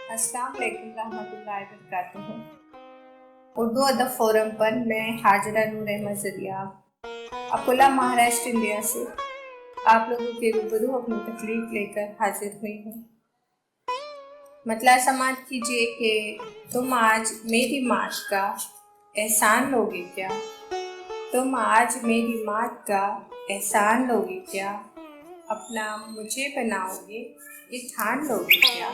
अस्सलाम वालेकुम रहमतुल्लाहि व बरकातुहू। उर्दू अदब फोरम पर मैं हाजिरा नूर अहमद ज़रियाब अकोला महाराष्ट्र इंडिया से आप लोगों के रूबरू अपनी तकलीफ लेकर हाजिर हुई हूँ। मतलब समात कीजिए कि तुम आज मेरी माश का एहसान लोगे क्या? तुम आज मेरी मात का एहसान लोगे क्या? अपना मुझे बनाओगे ये ठान लोगे क्या?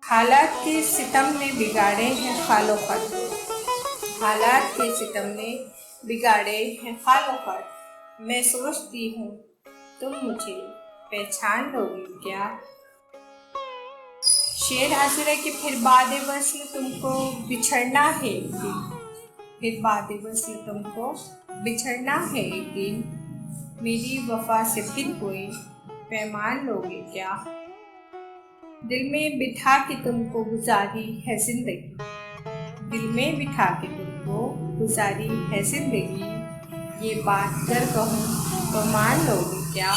हालात के सितम ने बिगाड़े हैं खालो खत। हालात के सितम ने बिगाड़े हैं खालो खत। मैं सोचती हूँ तुम मुझे पहचान लोगे क्या? शेर हाजिर है कि फिर बादे वस्ल तुमको बिछड़ना है एक दिन। फिर बादे वस्ल तुमको बिछड़ना है एक दिन। मेरी वफा से फिर कोई पैमान लोगे क्या? दिल में बिठा के तुमको गुजारी है जिंदगी। दिल में बिठा के तुमको गुजारी है जिंदगी। ये बात कर कहूँ तो मान लोगे क्या?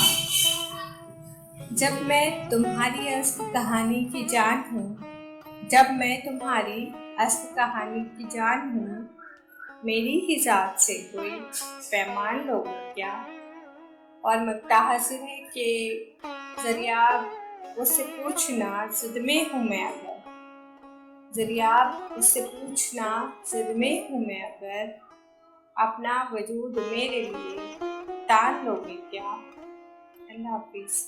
जब मैं तुम्हारी अस्त कहानी की जान हूँ, जब मैं तुम्हारी अस्त कहानी की जान हूँ, मेरी ही जात से कोई पैमान लोगे क्या? और मक्ता हासिल है कि ज़रियाब उससे पूछना ज़िद में हूँ मैं अगर। ज़रियाब उससे पूछना ज़िद में हूँ मैं अगर। अपना वजूद मेरे लिए तान लोगे क्या? अल्लाह हाफिज़।